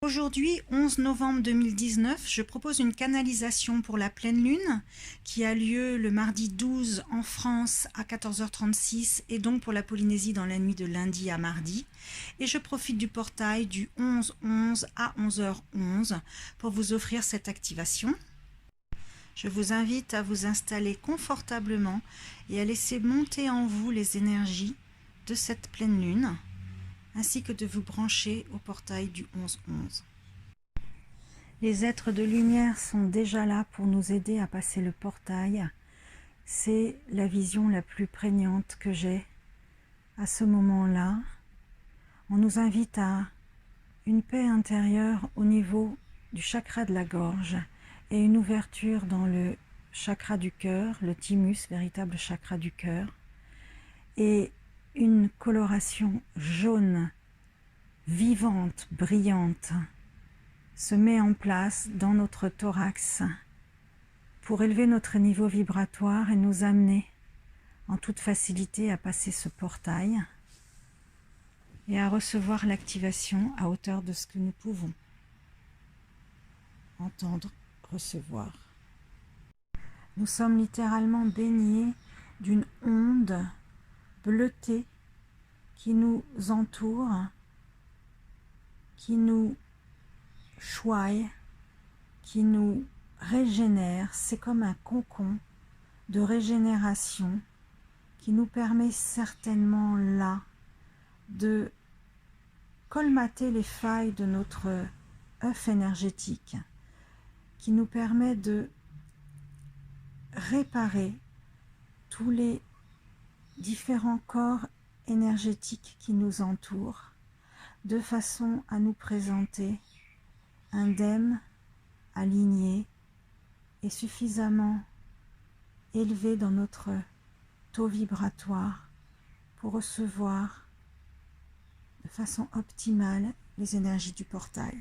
Aujourd'hui, 11 novembre 2019, je propose une canalisation pour la pleine lune qui a lieu le mardi 12 en France à 14h36 et donc pour la Polynésie dans la nuit de lundi à mardi. Et je profite du portail du 11-11 à 11h11 pour vous offrir cette activation. Je vous invite à vous installer confortablement et à laisser monter en vous les énergies de cette pleine lune, ainsi que de vous brancher au portail du 11-11. Les êtres de lumière sont déjà là pour nous aider à passer le portail. C'est la vision la plus prégnante que j'ai à ce moment-là. On nous invite à une paix intérieure au niveau du chakra de la gorge et une ouverture dans le chakra du cœur, le thymus, véritable chakra du cœur, et une coloration jaune, vivante, brillante, se met en place dans notre thorax pour élever notre niveau vibratoire et nous amener en toute facilité à passer ce portail et à recevoir l'activation à hauteur de ce que nous pouvons entendre, recevoir. Nous sommes littéralement baignés d'une onde bleutée qui nous entoure, qui nous choye, qui nous régénère. C'est comme un cocon de régénération qui nous permet certainement là de colmater les failles de notre œuf énergétique, qui nous permet de réparer tous les différents corps énergétiques qui nous entourent, de façon à nous présenter indemnes, alignés et suffisamment élevés dans notre taux vibratoire pour recevoir de façon optimale les énergies du portail.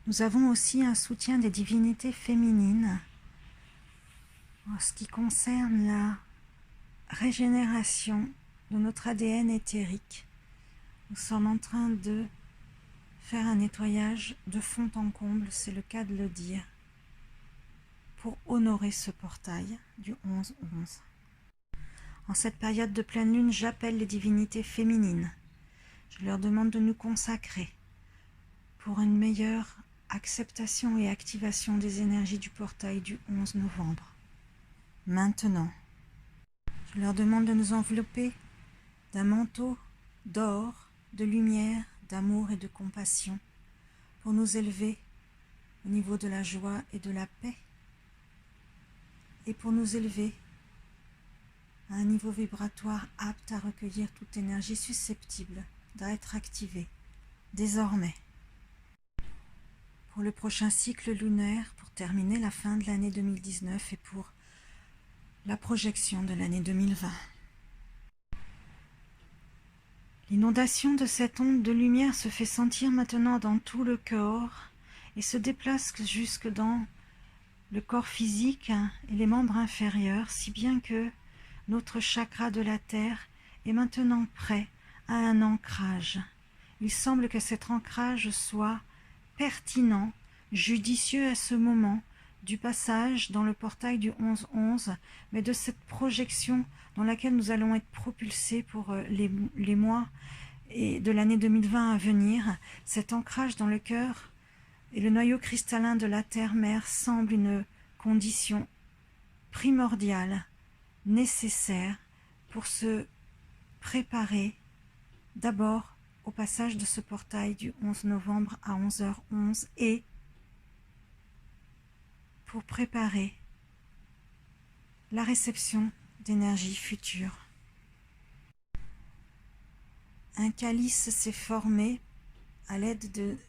Nous avons aussi un soutien des divinités féminines en ce qui concerne la régénération de notre ADN éthérique. Nous sommes en train de faire un nettoyage de fond en comble, c'est le cas de le dire, pour honorer ce portail du 11-11. En cette période de pleine lune, j'appelle les divinités féminines. Je leur demande de nous consacrer pour une meilleure acceptation et activation des énergies du portail du 11 novembre. Maintenant, je leur demande de nous envelopper d'un manteau d'or, de lumière, d'amour et de compassion pour nous élever au niveau de la joie et de la paix et pour nous élever à un niveau vibratoire apte à recueillir toute énergie susceptible d'être activée désormais pour le prochain cycle lunaire, pour terminer la fin de l'année 2019 et pour la projection de l'année 2020. L'inondation de cette onde de lumière se fait sentir maintenant dans tout le corps et se déplace jusque dans le corps physique et les membres inférieurs, si bien que notre chakra de la terre est maintenant prêt à un ancrage. Il semble que cet ancrage soit pertinent, judicieux à ce moment du passage dans le portail du 11-11, mais de cette projection dans laquelle nous allons être propulsés pour les mois et de l'année 2020 à venir. Cet ancrage dans le cœur et le noyau cristallin de la terre-mère semble une condition primordiale, nécessaire pour se préparer d'abord au passage de ce portail du 11 novembre à 11h11 et pour préparer la réception d'énergie future. Un calice s'est formé à l'aide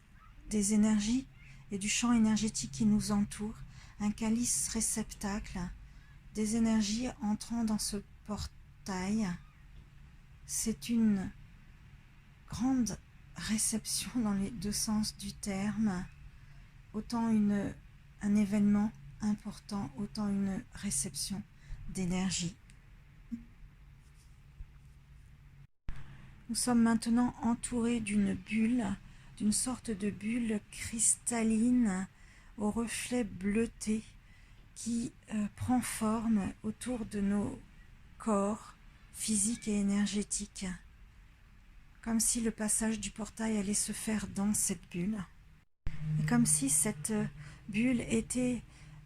des énergies et du champ énergétique qui nous entoure, un calice réceptacle des énergies entrant dans ce portail. C'est une grande réception dans les deux sens du terme, autant un événement important, autant une réception d'énergie. Nous sommes maintenant entourés d'une bulle, d'une sorte de bulle cristalline au reflet bleuté qui prend forme autour de nos corps physiques et énergétiques, comme si le passage du portail allait se faire dans cette bulle, et comme si cette bulle était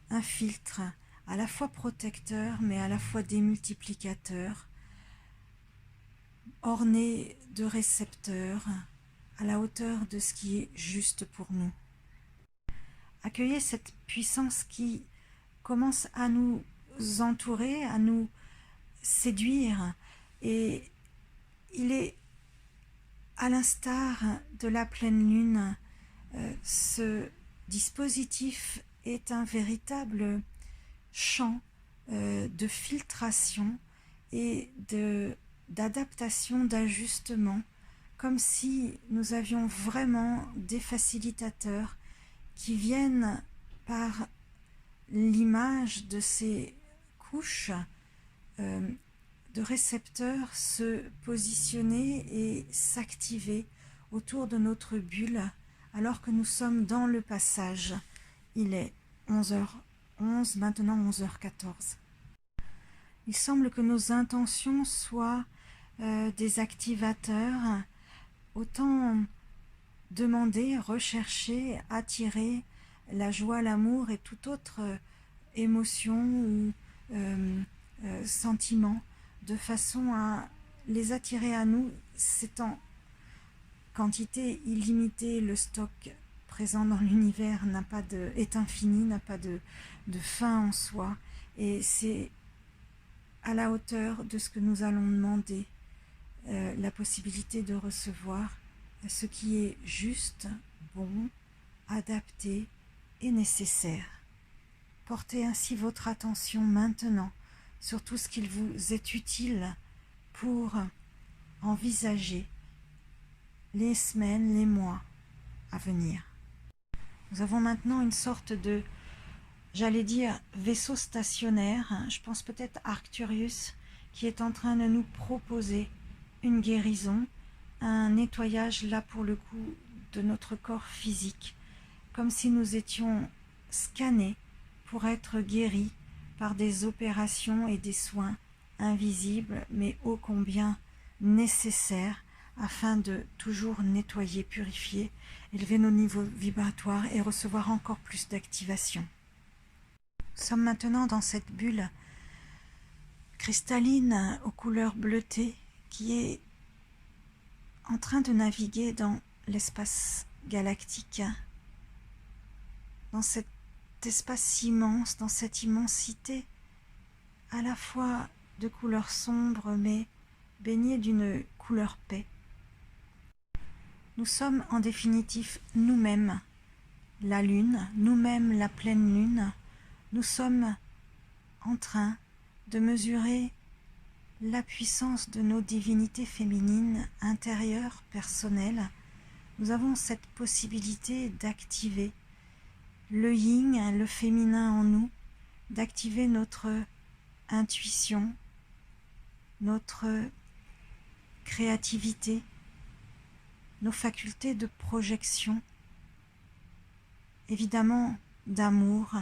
un filtre à la fois protecteur mais à la fois démultiplicateur, orné de récepteurs à la hauteur de ce qui est juste pour nous. Accueillez cette puissance qui commence à nous entourer, à nous séduire, et il est à l'instar de la pleine lune, ce dispositif est un véritable champ de filtration et d'adaptation, d'ajustement, comme si nous avions vraiment des facilitateurs qui viennent par l'image de ces couches de récepteurs se positionner et s'activer autour de notre bulle alors que nous sommes dans le passage. Il est 11h11, maintenant 11h14. Il semble que nos intentions soient des activateurs, autant demander, rechercher, attirer la joie, l'amour et toute autre émotion ou sentiment, de façon à les attirer à nous. C'est en quantité illimitée, le stock présent dans l'univers est infini, n'a pas de fin en soi, et c'est à la hauteur de ce que nous allons demander, la possibilité de recevoir ce qui est juste, bon, adapté et nécessaire. Portez ainsi votre attention maintenant sur tout ce qu'il vous est utile pour envisager les semaines, les mois à venir. Nous avons maintenant une sorte de, j'allais dire, vaisseau stationnaire, je pense peut-être Arcturus, qui est en train de nous proposer une guérison, un nettoyage là pour le coup de notre corps physique, comme si nous étions scannés pour être guéris par des opérations et des soins invisibles mais ô combien nécessaires afin de toujours nettoyer, purifier, élever nos niveaux vibratoires et recevoir encore plus d'activation. Nous sommes maintenant dans cette bulle cristalline aux couleurs bleutées qui est en train de naviguer dans l'espace galactique, dans cet espace immense, dans cette immensité, à la fois de couleur sombre mais baignée d'une couleur paix. Nous sommes en définitive nous-mêmes la lune, nous-mêmes la pleine lune. Nous sommes en train de mesurer la puissance de nos divinités féminines intérieures, personnelles. Nous avons cette possibilité d'activer le yin, le féminin en nous, d'activer notre intuition, notre créativité, nos facultés de projection, évidemment d'amour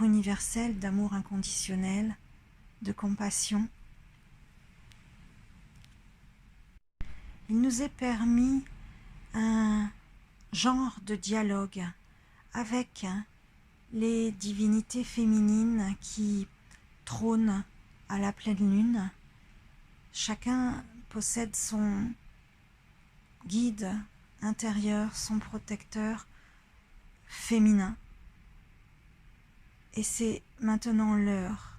universel, d'amour inconditionnel, de compassion. Il nous est permis un genre de dialogue avec les divinités féminines qui trônent à la pleine lune. Chacun possède son guide intérieur, son protecteur féminin. Et c'est maintenant l'heure.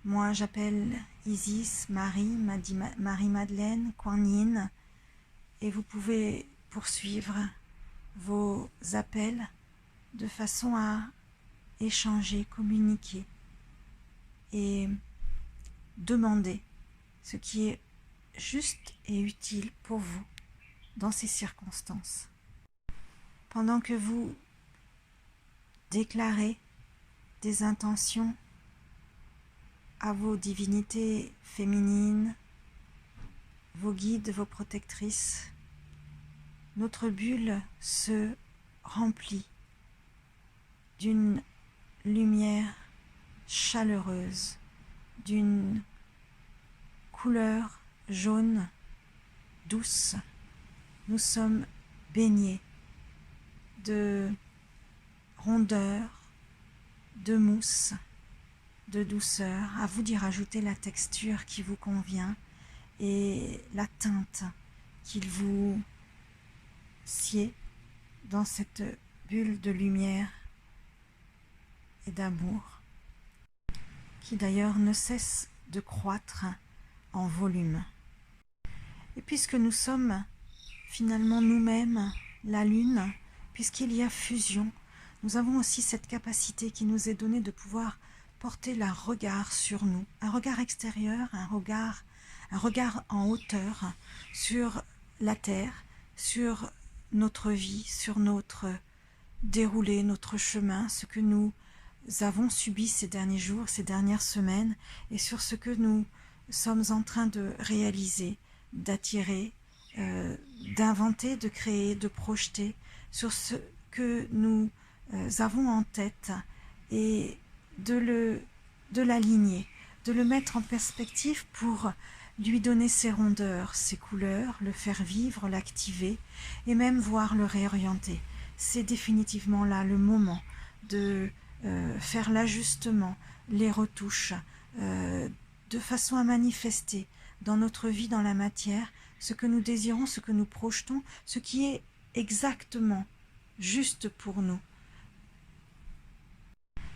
Moi, j'appelle Isis, Marie-Madeleine, Kuan Yin, et vous pouvez poursuivre vos appels de façon à échanger, communiquer et demander ce qui est juste et utile pour vous dans ces circonstances. Pendant que vous déclarez des intentions à vos divinités féminines, vos guides, vos protectrices. Notre bulle se remplit d'une lumière chaleureuse, d'une couleur jaune douce. Nous sommes baignés de rondeur, de mousse, de douceur. À vous d'y rajouter la texture qui vous convient et la teinte qu'il vous sied dans cette bulle de lumière et d'amour, qui d'ailleurs ne cesse de croître en volume. Et puisque nous sommes finalement nous-mêmes la lune, puisqu'il y a fusion, nous avons aussi cette capacité qui nous est donnée de pouvoir porter le regard sur nous, un regard extérieur, un regard en hauteur sur la terre, sur notre vie, sur notre déroulé, notre chemin, ce que nous avons subi ces derniers jours, ces dernières semaines, et sur ce que nous sommes en train de réaliser, d'attirer, d'inventer, de créer, de projeter, sur ce que nous avons en tête, et de l'aligner, de le mettre en perspective pour lui donner ses rondeurs, ses couleurs, le faire vivre, l'activer, et même voir le réorienter. C'est définitivement là le moment de faire l'ajustement, les retouches, de façon à manifester dans notre vie, dans la matière, ce que nous désirons, ce que nous projetons, ce qui est exactement juste pour nous.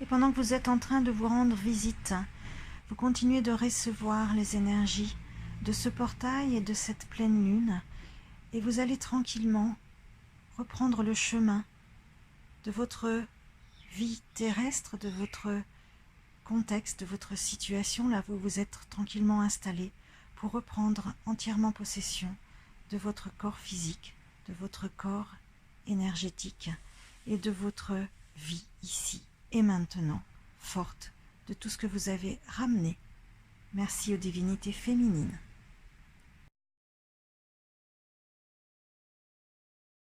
Et pendant que vous êtes en train de vous rendre visite, vous continuez de recevoir les énergies de ce portail et de cette pleine lune, et vous allez tranquillement reprendre le chemin de votre vie terrestre, de votre contexte, de votre situation, là où vous êtes tranquillement installé, pour reprendre entièrement possession de votre corps physique, de votre corps énergétique et de votre vie ici et maintenant, forte de tout ce que vous avez ramené. Merci aux divinités féminines.